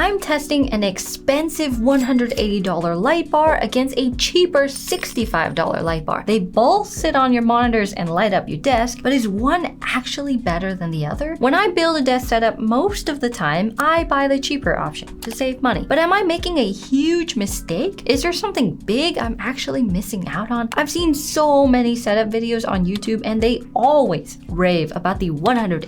I'm testing an expensive $180 light bar against a cheaper $65 light bar. They both sit on your monitors and light up your desk, but is one actually better than the other? When I build a desk setup, most of the time, I buy the cheaper option to save money. But am I making a huge mistake? Is there something big I'm actually missing out on? I've seen so many setup videos on YouTube and they always rave about the $180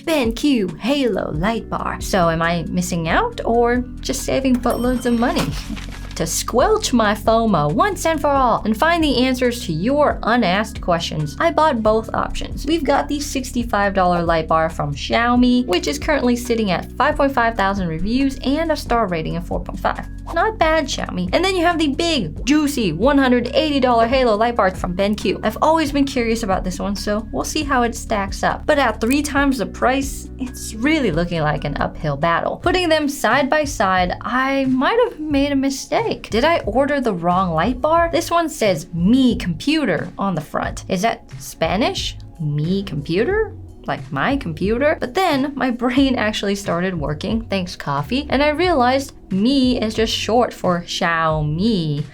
BenQ Halo light bar. So am I missing out or just saving buttloads of money? To squelch my FOMO once and for all and find the answers to your unasked questions, I bought both options. We've got the $65 light bar from Xiaomi, which is currently sitting at 5.5 thousand reviews and a star rating of 4.5. Not bad, Xiaomi. And then you have the big, juicy $180 Halo light bar from BenQ. I've always been curious about this one, so we'll see how it stacks up. But at 3 times the price, it's really looking like an uphill battle. Putting them side by side, I might have made a mistake. Did I order the wrong light bar? This one says Mi Computer on the front. Is that Spanish? Mi Computer? Like my computer? But then my brain actually started working, thanks coffee, and I realized Mi is just short for Xiaomi.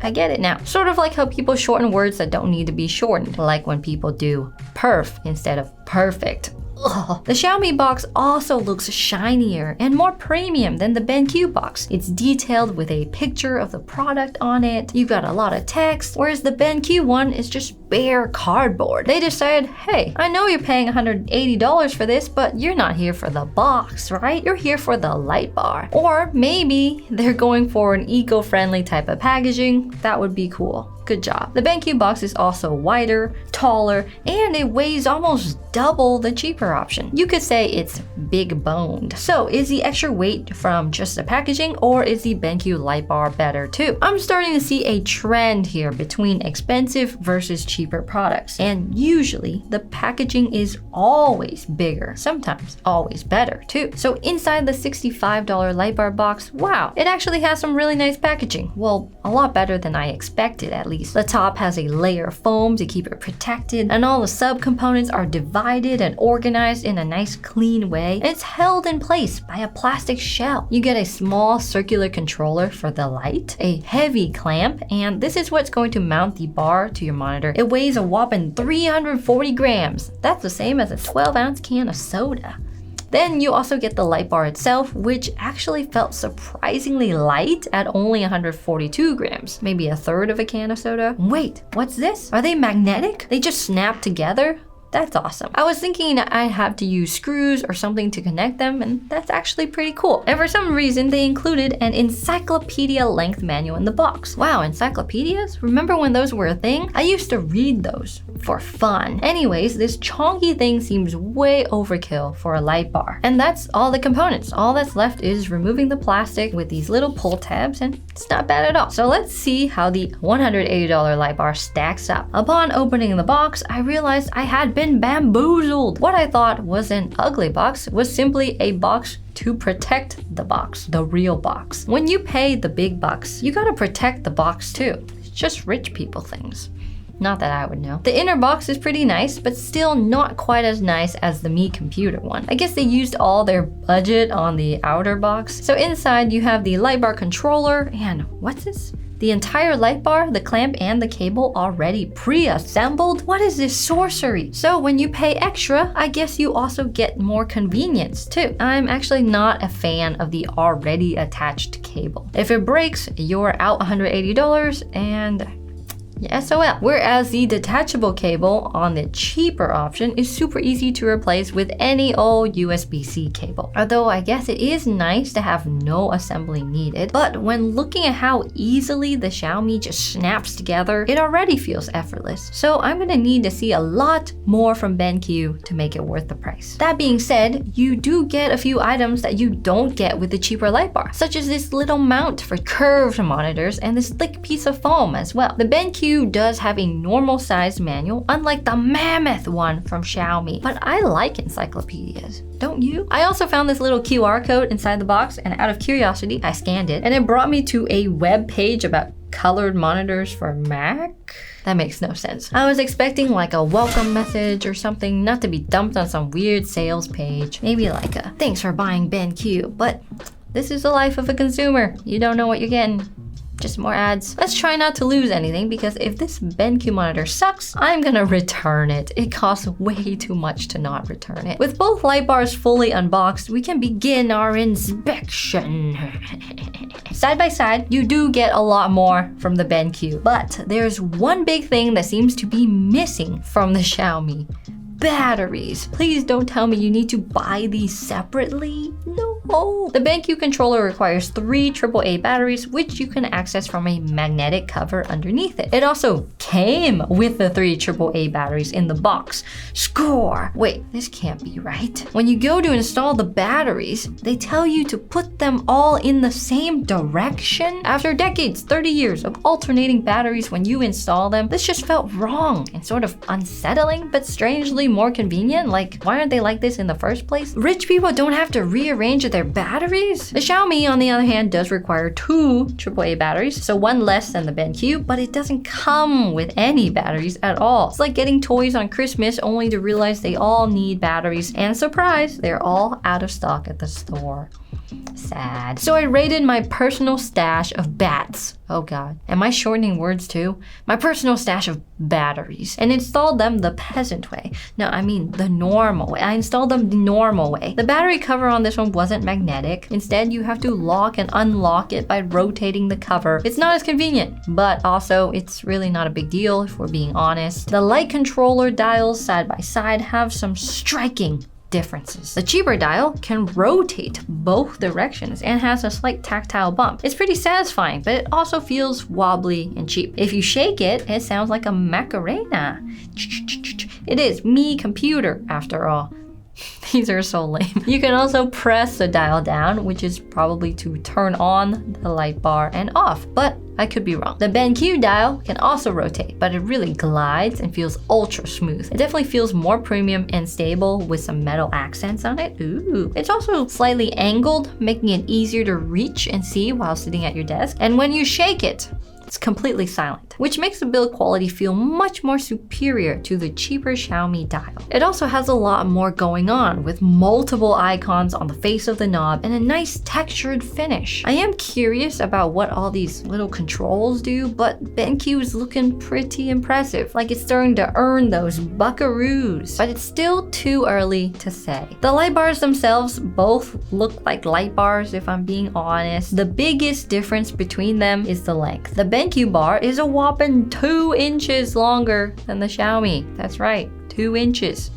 I get it now. Sort of like how people shorten words that don't need to be shortened, like when people do perf instead of perfect. Ugh. The Xiaomi box also looks shinier and more premium than the BenQ box. It's detailed with a picture of the product on it. You've got a lot of text, whereas the BenQ one is just bare cardboard. They decided, hey, I know you're paying $180 for this, but you're not here for the box, right? You're here for the light bar. Or maybe they're going for an eco-friendly type of packaging. That would be cool. Good job. The BenQ box is also wider, taller, and it weighs almost double the cheaper option. You could say it's big boned. So is the extra weight from just the packaging or is the BenQ light bar better too? I'm starting to see a trend here between expensive versus cheaper products. And usually the packaging is always bigger, sometimes always better too. So inside the $65 light bar box, wow, it actually has some really nice packaging. Well, a lot better than I expected at least. The top has a layer of foam to keep it protected, and all the subcomponents are divided and organized in a nice clean way. And it's held in place by a plastic shell. You get a small circular controller for the light, a heavy clamp, and this is what's going to mount the bar to your monitor. It weighs a whopping 340 grams. That's the same as a 12-ounce can of soda. Then you also get the light bar itself, which actually felt surprisingly light at only 142 grams, maybe a third of a can of soda. Wait, what's this? Are they magnetic? They just snap together? That's awesome. I was thinking I'd have to use screws or something to connect them, and that's actually pretty cool. And for some reason, they included an encyclopedia-length manual in the box. Wow, encyclopedias? Remember when those were a thing? I used to read those for fun. Anyways, this chonky thing seems way overkill for a light bar. And that's all the components. All that's left is removing the plastic with these little pull tabs, and it's not bad at all. So let's see how the $180 light bar stacks up. Upon opening the box, I realized I had been bamboozled. What I thought was an ugly box was simply a box to protect the box, the real box. When you pay the big bucks, you gotta protect the box too. It's just rich people things. Not that I would know. The inner box is pretty nice, but still not quite as nice as the Mi Computer one. I guess they used all their budget on the outer box. So inside you have the light bar controller and what's this? The entire light bar, the clamp, and the cable already pre-assembled? What is this sorcery? So when you pay extra, I guess you also get more convenience too. I'm actually not a fan of the already attached cable. If it breaks, you're out $180 and SOL. Whereas the detachable cable on the cheaper option is super easy to replace with any old USB-C cable. Although I guess it is nice to have no assembly needed, but when looking at how easily the Xiaomi just snaps together, it already feels effortless. So I'm gonna need to see a lot more from BenQ to make it worth the price. That being said, you do get a few items that you don't get with the cheaper light bar, such as this little mount for curved monitors and this thick piece of foam as well. The BenQ does have a normal sized manual, unlike the mammoth one from Xiaomi, but I like encyclopedias. Don't you? I also found this little QR code inside the box, and out of curiosity, I scanned it, and it brought me to a web page about colored monitors for Mac. That makes no sense. I was expecting like a welcome message or something, not to be dumped on some weird sales page. Maybe like a thanks for buying BenQ, but this is the life of a consumer. You don't know what you're getting. Just more ads. Let's try not to lose anything, because if this BenQ monitor sucks, I'm gonna return it. It costs way too much to not return it. With both light bars fully unboxed, we can begin our inspection. Side by side, you do get a lot more from the BenQ, but there's one big thing that seems to be missing from the Xiaomi. Batteries. Please don't tell me you need to buy these separately. No. The BenQ controller requires 3 AAA batteries, which you can access from a magnetic cover underneath it. It also came with the 3 AAA batteries in the box. Score! Wait, this can't be right. When you go to install the batteries, they tell you to put them all in the same direction. After decades, 30 years of alternating batteries when you install them, this just felt wrong and sort of unsettling, but strangely more convenient. Like, why aren't they like this in the first place? Rich people don't have to rearrange their batteries. The Xiaomi, on the other hand, does require 2 AAA batteries, so 1 less than the BenQ, but it doesn't come with any batteries at all. It's like getting toys on Christmas only to realize they all need batteries, and surprise, they're all out of stock at the store. Sad. So I raided my personal stash of bats. Oh god. Am I shortening words too? My personal stash of batteries, and installed them the peasant way. No, I mean the normal way. I installed them the normal way. The battery cover on this one wasn't magnetic. Instead, you have to lock and unlock it by rotating the cover. It's not as convenient, but also it's really not a big deal if we're being honest. The light controller dials side by side have some striking differences. The cheaper dial can rotate both directions and has a slight tactile bump. It's pretty satisfying, but it also feels wobbly and cheap. If you shake it, it sounds like a Macarena. It is me computer after all. These are so lame. You can also press the dial down, which is probably to turn on the light bar and off, but I could be wrong. The BenQ dial can also rotate, but it really glides and feels ultra smooth. It definitely feels more premium and stable with some metal accents on it. Ooh. It's also slightly angled, making it easier to reach and see while sitting at your desk. And when you shake it, it's completely silent, which makes the build quality feel much more superior to the cheaper Xiaomi dial. It also has a lot more going on, with multiple icons on the face of the knob and a nice textured finish. I am curious about what all these little controls do, but BenQ is looking pretty impressive, like it's starting to earn those buckaroos, but it's still too early to say. The light bars themselves both look like light bars, if I'm being honest. The biggest difference between them is the length. The BenQ bar is a whopping 2 inches longer than the Xiaomi. That's right, 2 inches.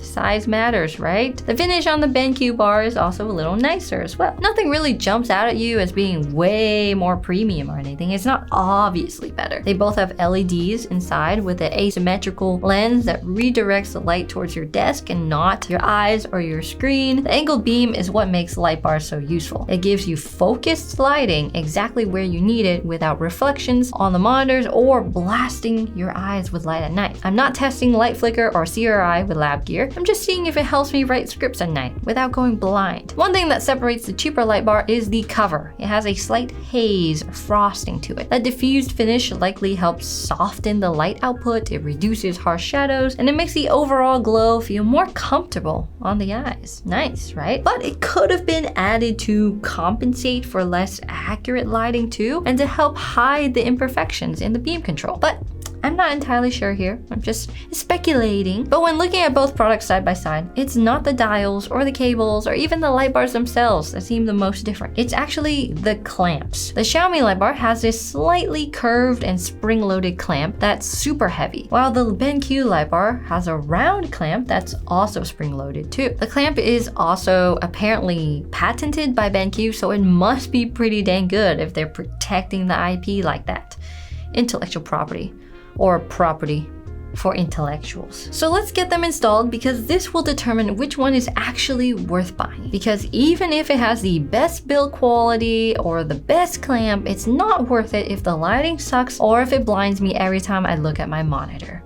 Size matters, right? The finish on the BenQ bar is also a little nicer as well. Nothing really jumps out at you as being way more premium or anything. It's not obviously better. They both have LEDs inside with an asymmetrical lens that redirects the light towards your desk and not your eyes or your screen. The angled beam is what makes the light bar so useful. It gives you focused lighting exactly where you need it without reflections on the monitors or blasting your eyes with light at night. I'm not testing light flicker or CRI with lab gear. I'm just seeing if it helps me write scripts at night without going blind. One thing that separates the cheaper light bar is the cover. It has a slight haze or frosting to it. That diffused finish likely helps soften the light output, it reduces harsh shadows, and it makes the overall glow feel more comfortable on the eyes. Nice, right? But it could have been added to compensate for less accurate lighting too, and to help hide the imperfections in the beam control. But I'm not entirely sure here. I'm just speculating. But when looking at both products side by side, it's not the dials or the cables or even the light bars themselves that seem the most different. It's actually the clamps. The Xiaomi light bar has this slightly curved and spring-loaded clamp that's super heavy, while the BenQ light bar has a round clamp that's also spring-loaded too. The clamp is also apparently patented by BenQ, so it must be pretty dang good if they're protecting the IP like that. Intellectual property. Or property for intellectuals. So let's get them installed, because this will determine which one is actually worth buying. Because even if it has the best build quality or the best clamp, it's not worth it if the lighting sucks or if it blinds me every time I look at my monitor.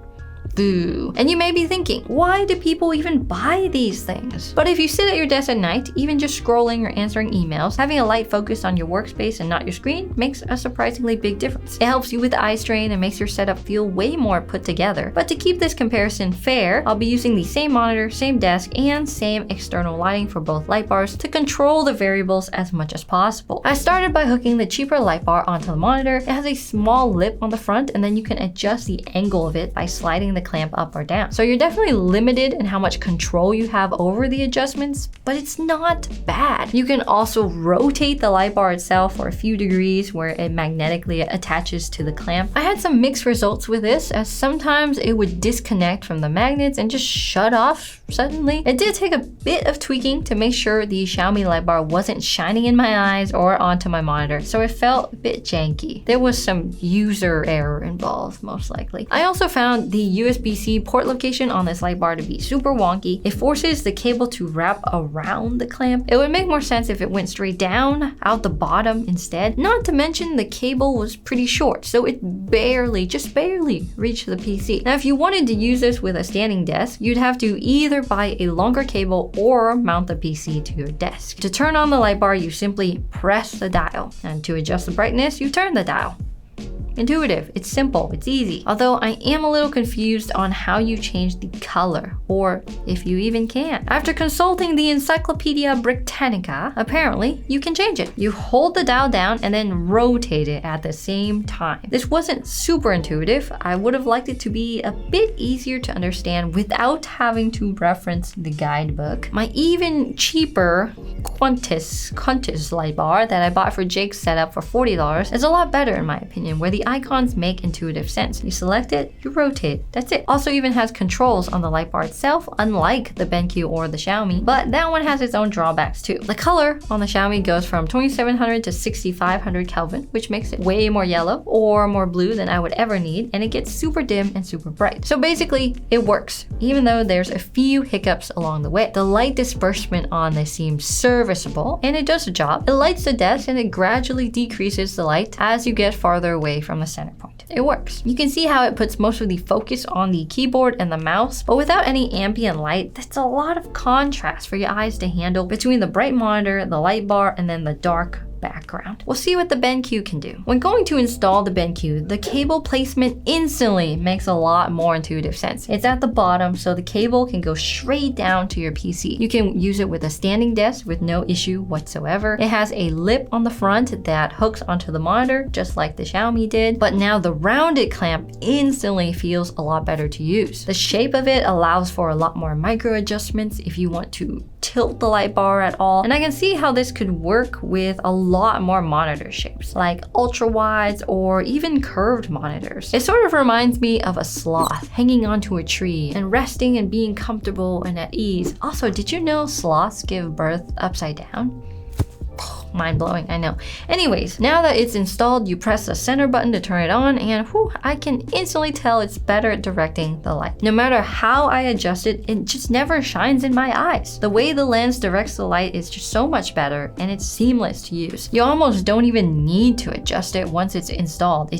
Boo. And you may be thinking, why do people even buy these things? But if you sit at your desk at night, even just scrolling or answering emails, having a light focused on your workspace and not your screen makes a surprisingly big difference. It helps you with eye strain and makes your setup feel way more put together. But to keep this comparison fair, I'll be using the same monitor, same desk, and same external lighting for both light bars to control the variables as much as possible. I started by hooking the cheaper light bar onto the monitor. It has a small lip on the front, and then you can adjust the angle of it by sliding the clamp up or down. So you're definitely limited in how much control you have over the adjustments, but it's not bad. You can also rotate the light bar itself for a few degrees where it magnetically attaches to the clamp. I had some mixed results with this, as sometimes it would disconnect from the magnets and just shut off suddenly. It did take a bit of tweaking to make sure the Xiaomi light bar wasn't shining in my eyes or onto my monitor, so it felt a bit janky. There was some user error involved, most likely. I also found the USB-C port location on this light bar to be super wonky. It forces the cable to wrap around the clamp. It would make more sense if it went straight down, out the bottom instead. Not to mention the cable was pretty short, so it just barely reached the PC. Now, if you wanted to use this with a standing desk, you'd have to either buy a longer cable or mount the PC to your desk. To turn on the light bar, you simply press the dial, and to adjust the brightness, you turn the dial. Intuitive, it's simple, it's easy. Although I am a little confused on how you change the color, or if you even can. After consulting the Encyclopedia Britannica, apparently you can change it. You hold the dial down and then rotate it at the same time. This wasn't super intuitive. I would have liked it to be a bit easier to understand without having to reference the guidebook. My even cheaper Qantas light bar that I bought for Jake's setup for $40 is a lot better in my opinion, where the icons make intuitive sense. You select it, you rotate, that's it. Also even has controls on the light bar itself, unlike the BenQ or the Xiaomi, but that one has its own drawbacks too. The color on the Xiaomi goes from 2700 to 6500 Kelvin, which makes it way more yellow or more blue than I would ever need, and it gets super dim and super bright. So basically, it works, even though there's a few hiccups along the way. The light disbursement on this seems serviceable, and it does the job. It lights the desk and it gradually decreases the light as you get farther away from the center point. It works. You can see how it puts most of the focus on the keyboard and the mouse, but without any ambient light, that's a lot of contrast for your eyes to handle between the bright monitor, the light bar, and then the dark background. We'll see what the BenQ can do. When going to install the BenQ, the cable placement instantly makes a lot more intuitive sense. It's at the bottom, so the cable can go straight down to your PC. You can use it with a standing desk with no issue whatsoever. It has a lip on the front that hooks onto the monitor, just like the Xiaomi did, but now the rounded clamp instantly feels a lot better to use. The shape of it allows for a lot more micro adjustments if you want to tilt the light bar at all, and I can see how this could work with a lot more monitor shapes, like ultra wides or even curved monitors. It sort of reminds me of a sloth hanging onto a tree and resting and being comfortable and at ease. Also, did you know sloths give birth upside down? Mind-blowing, I know. Anyways, now that it's installed, you press the center button to turn it on, and whew, I can instantly tell it's better at directing the light. No matter how I adjust it, it just never shines in my eyes. The way the lens directs the light is just so much better, and it's seamless to use. You almost don't even need to adjust it once it's installed.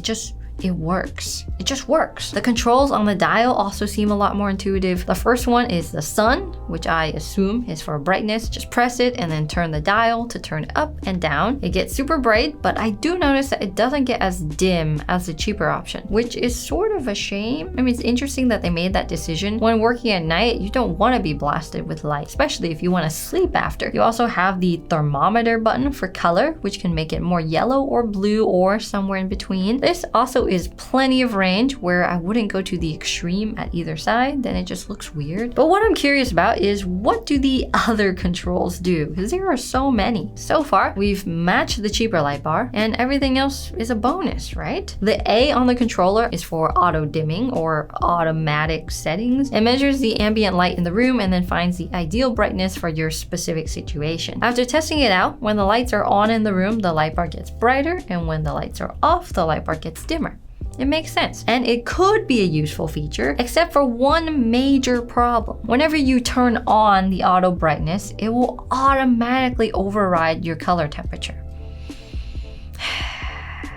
It works. It just works. The controls on the dial also seem a lot more intuitive. The first one is the sun, which I assume is for brightness. Just press it and then turn the dial to turn it up and down. It gets super bright, but I do notice that it doesn't get as dim as the cheaper option, which is sort of a shame. I mean, it's interesting that they made that decision. When working at night, you don't want to be blasted with light, especially if you want to sleep after. You also have the thermometer button for color, which can make it more yellow or blue or somewhere in between. This also is plenty of range where I wouldn't go to the extreme at either side, then it just looks weird. But what I'm curious about is, what do the other controls do? Because there are so many. So far, we've matched the cheaper light bar and everything else is a bonus, right? The A on the controller is for auto dimming or automatic settings. It measures the ambient light in the room and then finds the ideal brightness for your specific situation. After testing it out, when the lights are on in the room, the light bar gets brighter, and when the lights are off, the light bar gets dimmer. It makes sense, and it could be a useful feature, except for one major problem. Whenever you turn on the auto brightness, it will automatically override your color temperature.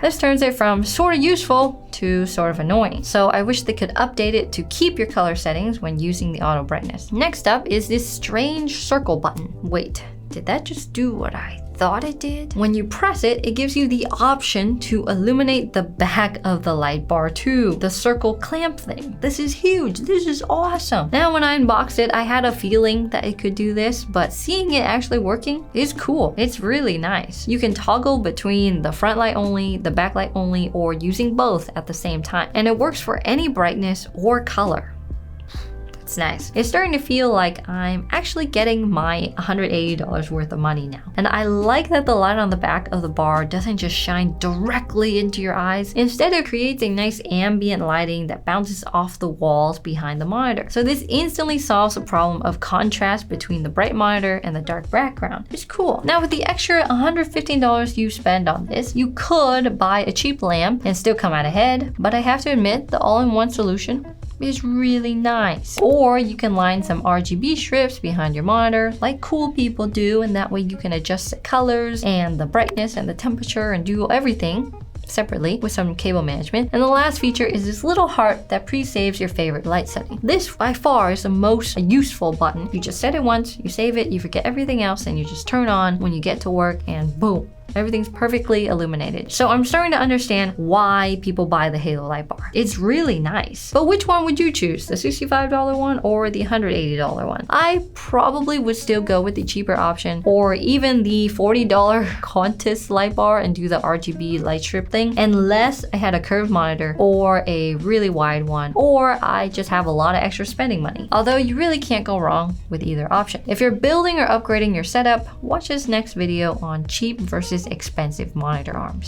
This turns it from sort of useful to sort of annoying. So I wish they could update it to keep your color settings when using the auto brightness. Next up is this strange circle button. Wait, did that just do what I thought it did? When you press it, it gives you the option to illuminate the back of the light bar too, the circle clamp thing. This is huge. This is awesome. Now, when I unboxed it, I had a feeling that it could do this, but seeing it actually working is cool. It's really nice. You can toggle between the front light only, the back light only, or using both at the same time. And it works for any brightness or color. It's nice. It's starting to feel like I'm actually getting my $180 worth of money now. And I like that the light on the back of the bar doesn't just shine directly into your eyes. Instead, it creates a nice ambient lighting that bounces off the walls behind the monitor. So this instantly solves the problem of contrast between the bright monitor and the dark background. It's cool. Now, with the extra $115 you spend on this, you could buy a cheap lamp and still come out ahead. But I have to admit, the all-in-one solution is really nice. Or you can line some RGB strips behind your monitor like cool people do, and that way you can adjust the colors and the brightness and the temperature and do everything separately with some cable management. And the last feature is this little heart that pre-saves your favorite light setting. This by far is the most useful button. You just set it once, you save it, you forget everything else, and you just turn on when you get to work and boom. Everything's perfectly illuminated. So I'm starting to understand why people buy the Halo light bar. It's really nice. But which one would you choose? The $65 one or the $180 one? I probably would still go with the cheaper option, or even the $40 Qantas light bar and do the RGB light strip thing, unless I had a curved monitor or a really wide one, or I just have a lot of extra spending money. Although you really can't go wrong with either option. If you're building or upgrading your setup, watch this next video on cheap versus expensive monitor arms.